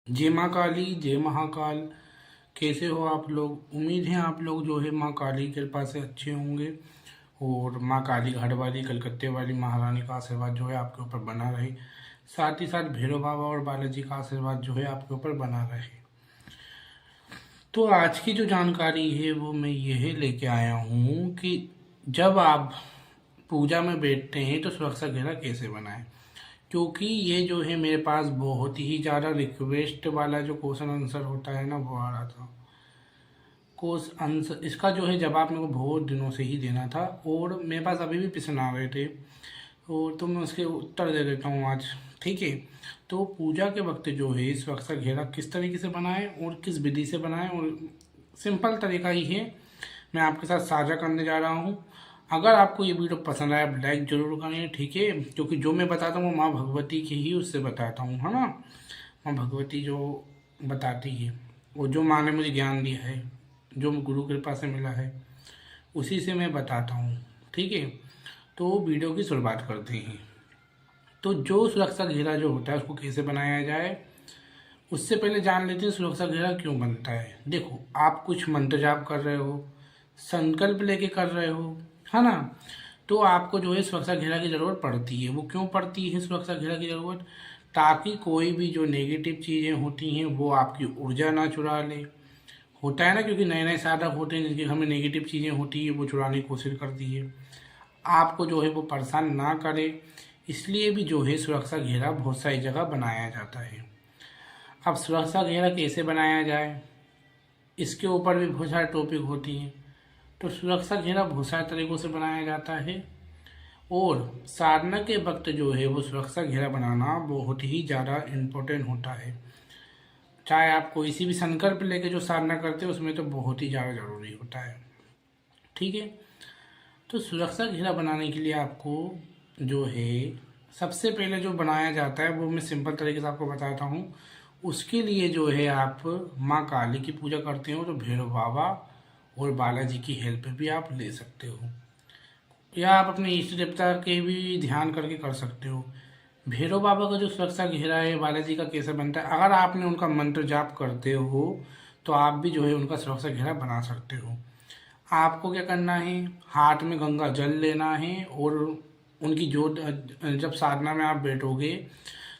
जय माँ काली, जय महाकाल। कैसे हो आप लोग? उम्मीद है आप लोग जो है माँ काली की कृपा से अच्छे होंगे और माँ काली घाट वाली कलकत्ते वाली महारानी का आशीर्वाद जो है आपके ऊपर बना रहे। साथ ही साथ भैरव बाबा और बालाजी का आशीर्वाद जो है आपके ऊपर बना रहे। तो आज की जो जानकारी है वो मैं यह लेके आया हूँ कि जब आप पूजा में बैठते हैं तो सुरक्षा घेरा कैसे बनाएं, क्योंकि ये जो है मेरे पास बहुत ही ज़्यादा रिक्वेस्ट वाला जो क्वेश्चन आंसर होता है ना वो आ रहा था। क्वेश्चन आंसर इसका जो है जवाब मेरे को बहुत दिनों से ही देना था और मेरे पास अभी भी प्रश्न आ रहे थे, और तो मैं उसके उत्तर दे देता हूँ आज। ठीक है, तो पूजा के वक्त जो है सुरक्षा घेरा किस तरीके से बनाएं और किस विधि से बनाएं, और सिंपल तरीका ही है मैं आपके साथ साझा करने जा रहा हूँ। अगर आपको ये वीडियो पसंद आया आप लाइक जरूर करें, ठीक है, क्योंकि जो मैं बताता हूँ वो माँ भगवती की ही उससे बताता हूँ, है ना। माँ भगवती जो बताती है और जो माँ ने मुझे ज्ञान दिया है, जो गुरु कृपा से मिला है, उसी से मैं बताता हूँ। ठीक है, तो वीडियो की शुरुआत करते हैं। तो जो सुरक्षा घेरा जो होता है उसको कैसे बनाया जाए, उससे पहले जान लेते हैं सुरक्षा घेरा क्यों बनता है। देखो, आप कुछ मंत्र जाप कर रहे हो, संकल्प लेके कर रहे हो, है ना, तो आपको जो है सुरक्षा घेरा की ज़रूरत पड़ती है। वो क्यों पड़ती है सुरक्षा घेरा की ज़रूरत? ताकि कोई भी जो नेगेटिव चीज़ें होती हैं वो आपकी ऊर्जा ना चुरा ले। होता है ना, क्योंकि नए नए साधक होते हैं जिनके घर में नेगेटिव चीज़ें होती है वो चुराने की कोशिश करती है, आपको जो है वो परेशान ना करे। इसलिए भी जो है सुरक्षा घेरा बहुत सारी जगह बनाया जाता है। अब सुरक्षा घेरा कैसे बनाया जाए, इसके ऊपर भी बहुत सारे टॉपिक होती हैं। तो सुरक्षा घेरा बहुत सारे तरीक़ों से बनाया जाता है, और साधना के वक्त जो है वो सुरक्षा घेरा बनाना बहुत ही ज़्यादा इम्पोर्टेंट होता है। चाहे आप कोई सी भी संकल्प लेके जो साधना करते हो उसमें तो बहुत ही ज़्यादा ज़रूरी होता है। ठीक है, तो सुरक्षा घेरा बनाने के लिए आपको जो है सबसे पहले जो बनाया जाता है वो मैं सिंपल तरीके से आपको बताता हूँ। उसके लिए जो है आप माँ काली की पूजा करते हो तो भैरव बाबा और बालाजी की हेल्प भी आप ले सकते हो, या आप अपने इष्ट देवता के भी ध्यान करके कर सकते हो। भैरव बाबा का जो सुरक्षा घेरा है बालाजी का कैसे बनता है, अगर आपने उनका मंत्र जाप करते हो तो आप भी जो है उनका सुरक्षा घेरा बना सकते हो। आपको क्या करना है, हाथ में गंगा जल लेना है, और उनकी जो जब साधना में आप बैठोगे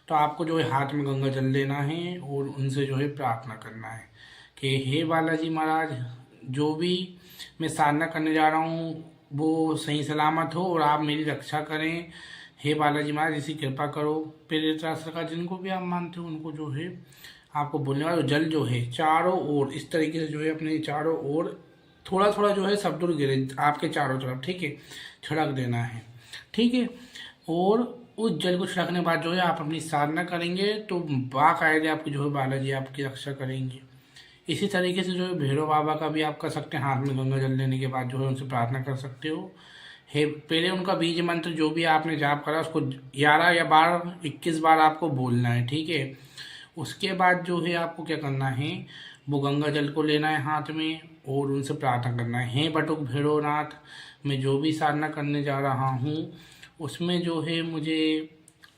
तो आपको जो है हाथ में गंगा जल लेना है और उनसे जो है प्रार्थना करना है कि हे बालाजी महाराज, जो भी मैं साधना करने जा रहा हूँ वो सही सलामत हो और आप मेरी रक्षा करें। हे बालाजी महाराज ऐसी कृपा करो। प्रेरित राष्ट्र का जिनको भी आप मानते हो उनको जो है आपको बोलने वाला जल जो है चारों ओर इस तरीके से जो है अपने चारों ओर थोड़ा थोड़ा जो है सब दूर गिरे आपके चारों तरफ, ठीक है, छिड़क देना है। ठीक है, और उस जल को छिड़कने के बाद जो है आप अपनी साधना करेंगे तो बाकायदे आपकी जो है बालाजी आपकी रक्षा करेंगे। इसी तरीके से जो है भैरव बाबा का भी आप कर सकते हैं, हाथ में गंगा जल लेने के बाद जो है उनसे प्रार्थना कर सकते हो। हे, पहले उनका बीज मंत्र जो भी आपने जाप करा उसको 11 या 12 21 बार आपको बोलना है। ठीक है, उसके बाद जो है आपको क्या करना है, वो गंगा जल को लेना है हाथ में और उनसे प्रार्थना करना है, हे बटुक भैरवनाथ, मैं जो भी साधना करने जा रहा हूँ उसमें जो है मुझे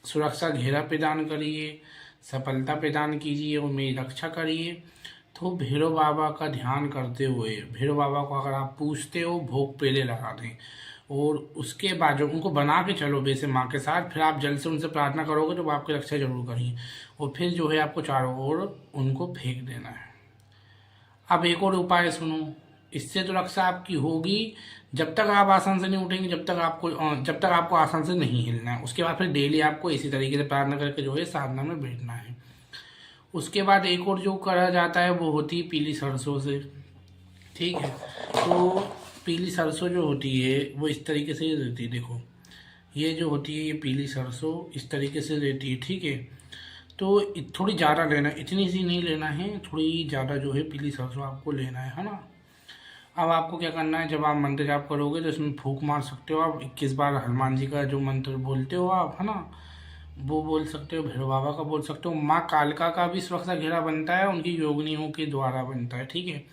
सुरक्षा घेरा प्रदान करिए, सफलता प्रदान कीजिए और मेरी रक्षा करिए। तो भैरव बाबा का ध्यान करते हुए भैरव बाबा को अगर आप पूछते हो भोग पहले लगा दें, और उसके बाद जो उनको बना के चलो वैसे माँ के साथ, फिर आप जल से उनसे प्रार्थना करोगे तो वो आपकी रक्षा जरूर करेंगे, और फिर जो है आपको चारों ओर उनको फेंक देना है। अब एक और उपाय सुनो, इससे तो रक्षा आपकी होगी जब तक आप आसन से नहीं उठेंगे, जब तक आपको आसन से नहीं हिलना है। उसके बाद फिर डेली आपको इसी तरीके से प्रार्थना करके जो है साधना में बैठना है। उसके बाद एक और जो करा जाता है वो होती है पीली सरसों से। ठीक है, तो पीली सरसों जो होती है वो इस तरीके से ही रहती है, देखो ये जो होती है ये पीली सरसों इस तरीके से रहती है। ठीक है, तो थोड़ी ज़्यादा लेना है, इतनी सी नहीं लेना है, थोड़ी ज़्यादा जो है पीली सरसों आपको लेना है ना। अब आपको क्या करना है, जब आप मंत्र जाप करोगे तो इसमें फूंक मार सकते हो आप 21 बार, हनुमान जी का जो मंत्र बोलते हो आप, है ना, वो बोल सकते हो, भैरव बाबा का बोल सकते हो। माँ कालका का भी सुरक्षा घेरा बनता है, उनकी योगिनियों के द्वारा बनता है। ठीक है,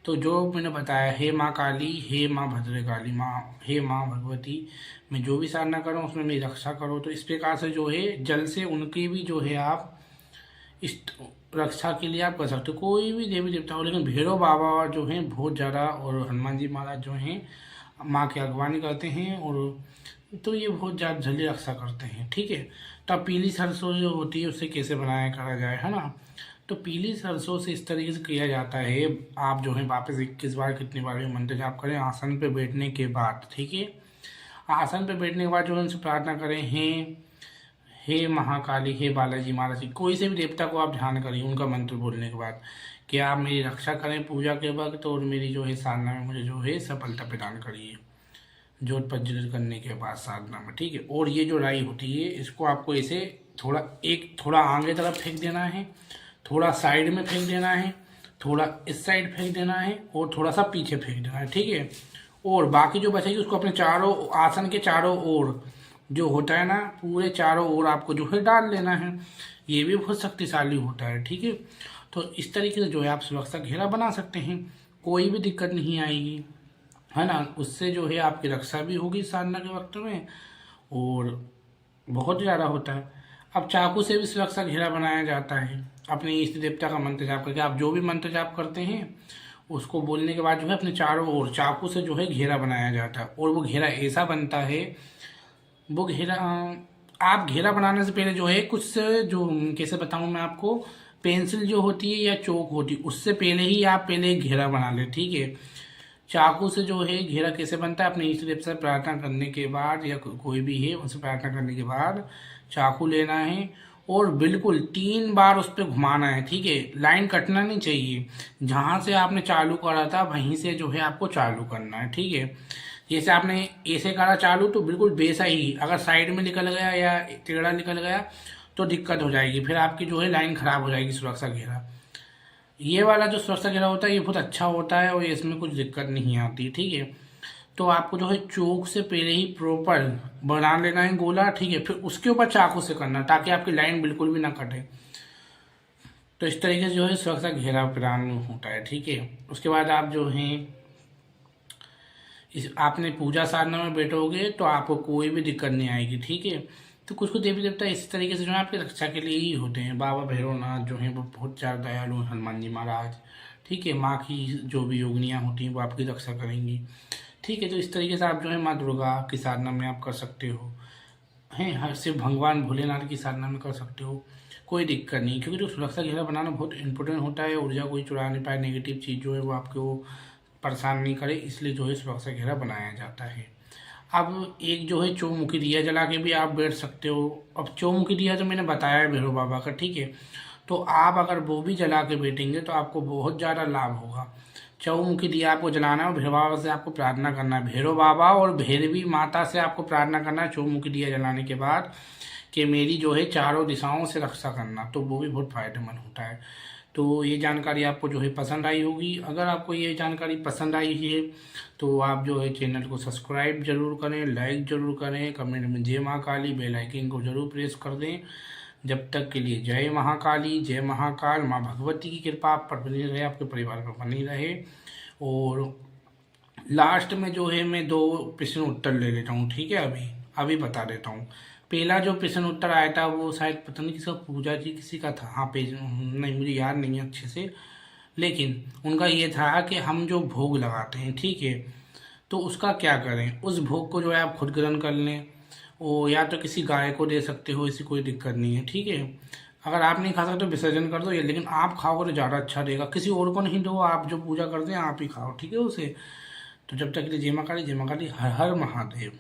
तो जो मैंने बताया, हे माँ काली, हे माँ भद्रकाली, माँ हे माँ भगवती, मैं जो भी साधना करूँ उसमें मेरी रक्षा करो। तो इस प्रकार से जो है जल से उनकी भी जो है आप इस रक्षा के लिए आप कर सकते हो, कोई भी देवी देवता हो। लेकिन भैरव बाबा जो हैं बहुत ज़्यादा, और हनुमान जी महाराज जो हैं माँ की अगवानी करते हैं, और तो ये बहुत ज़्यादा जल्दी रक्षा करते हैं, ठीक है। तो अब पीली सरसों जो होती है उससे कैसे बनाया करा जाए, है ना। तो पीली सरसों से इस तरीके से किया जाता है, आप जो है वापस 21 बार कितनी बार भी मंत्र जाप करें आसन पे बैठने के बाद, ठीक है। आसन पे बैठने के बाद जो है उनसे प्रार्थना करें, हे महाकाली, हे बालाजी महाराज, कोई से भी देवता को आप ध्यान करिए उनका मंत्र बोलने के बाद, कि आप मेरी रक्षा करें पूजा के वक्त, और मेरी जो है साधना में मुझे जो है सफलता प्रदान करिए, जोत प्रज्वलित करने के बाद साधना में, ठीक है। और ये जो राई होती है इसको आपको ऐसे थोड़ा आगे तरफ फेंक देना है, थोड़ा साइड में फेंक देना है, थोड़ा इस साइड फेंक देना है, और थोड़ा सा पीछे फेंक देना है, ठीक है। और बाकी जो बचेगी उसको अपने चारों आसन के चारों ओर जो होता है ना, पूरे चारों ओर आपको जो है डाल लेना है। ये भी बहुत शक्तिशाली होता है, ठीक है। तो इस तरीके से जो है आप सुरक्षा घेरा बना सकते हैं, कोई भी दिक्कत नहीं आएगी, है ना। उससे जो है आपकी रक्षा भी होगी साधना के वक्त में, और बहुत ज़्यादा होता है। अब चाकू से भी सुरक्षा घेरा बनाया जाता है, अपने इष्ट देवता का मंत्र जाप करके। आप जो भी मंत्र जाप करते हैं उसको बोलने के बाद जो है अपने चारों ओर चाकू से जो है घेरा बनाया जाता है, और वो घेरा ऐसा बनता है, वो घेरा आप घेरा बनाने से पहले जो है कुछ से जो कैसे बताऊं मैं आपको, पेंसिल जो होती है या चौक होती है उससे पहले ही आप पहले एक घेरा बना ले, ठीक है। चाकू से जो है घेरा कैसे बनता है, अपने इष्ट देव से प्रार्थना करने के बाद, या कोई भी है उनसे प्रार्थना करने के बाद चाकू लेना है, और बिल्कुल 3 बार उस पर घुमाना है, ठीक है। लाइन कटना नहीं चाहिए, जहाँ से आपने चालू करा था वहीं से जो है आपको चालू करना है, ठीक है। जैसे आपने ऐसे करा चालू तो बिल्कुल वैसा ही, अगर साइड में निकल गया या टेढ़ा निकल गया तो दिक्कत हो जाएगी, फिर आपकी जो है लाइन खराब हो जाएगी सुरक्षा घेरा। ये वाला जो सुरक्षा घेरा होता है ये बहुत अच्छा होता है, और इसमें कुछ दिक्कत नहीं आती, ठीक है। तो आपको जो है चौक से पहले ही प्रॉपर बना लेना है गोला, ठीक है। फिर उसके ऊपर चाकू से करना, ताकि आपकी लाइन बिल्कुल भी ना कटे। तो इस तरीके से जो है सुरक्षा घेरा प्रदान होता है, ठीक है। उसके बाद आप जो है आपने पूजा साधना में बैठोगे तो आपको कोई भी दिक्कत नहीं आएगी, ठीक है। तो कुछ कुछ देवी देवता इस तरीके से जो है आपकी रक्षा के लिए ही होते हैं। बाबा भैरवनाथ जो हैं वो बहुत ज़्यादा दयालु हैं, हनुमान जी महाराज, ठीक है। माँ की जो भी योगिनियाँ होती हैं वो आपकी रक्षा करेंगी, ठीक है। तो इस तरीके से आप जो है माँ दुर्गा की साधना में आप कर सकते हो, हैं हर सिर्फ भगवान भोलेनाथ की साधना में कर सकते हो, कोई दिक्कत नहीं। क्योंकि जो सुरक्षा घेरा बनाना बहुत इंपॉर्टेंट होता है, ऊर्जा कोई चुरा नहीं पाए, नेगेटिव चीज़ जो है वो आपको परेशान नहीं करे, इसलिए जो है सुरक्षा घेरा बनाया जाता है। अब एक जो है चौमुखी दिया जला के भी आप बैठ सकते हो। अब चौमुखी दिया तो मैंने बताया है भैरव बाबा का, ठीक है। तो आप अगर वो भी जला के बैठेंगे तो आपको बहुत ज़्यादा लाभ होगा। चौमुखी दिया आपको जलाना है, और भैरव बाबा से आपको प्रार्थना करना है, भैरव बाबा और भैरवी माता से आपको प्रार्थना करना है चौमुखी दिया जलाने के बाद, कि मेरी जो है चारों दिशाओं से रक्षा करना। तो वो भी बहुत फायदेमंद होता है। तो ये जानकारी आपको जो है पसंद आई होगी। अगर आपको ये जानकारी पसंद आई है तो आप जो है चैनल को सब्सक्राइब जरूर करें, लाइक जरूर करें, कमेंट में जय महाकाली बेल आइकन को जरूर प्रेस कर दें। जब तक के लिए जय महाकाली, जय महाकाल। माँ भगवती की कृपा आप पर बनी रहे, आपके परिवार पर बनी रहे। और लास्ट में जो है मैं 2 प्रश्न उत्तर ले लेता हूँ, ठीक है। अभी बता देता हूँ। पहला जो प्रश्न उत्तर आया था वो शायद पता नहीं किसका, पूजा जी किसी का था, हाँ पेज नहीं मुझे याद नहीं है अच्छे से, लेकिन उनका ये था कि हम जो भोग लगाते हैं, ठीक है, तो उसका क्या करें। उस भोग को जो है आप खुद ग्रहण कर लें, और या तो किसी गाय को दे सकते हो, इससे कोई दिक्कत नहीं है, ठीक है। अगर आप नहीं खा सकते तो विसर्जन कर दो, ये लेकिन आप खाओगे तो ज़्यादा अच्छा रहेगा। किसी और को नहीं दो, आप जो पूजा करते हैं आप ही खाओ, ठीक है उसे। तो जब तक के लिए जय मां काली, जय मां काली, हर हर महादेव।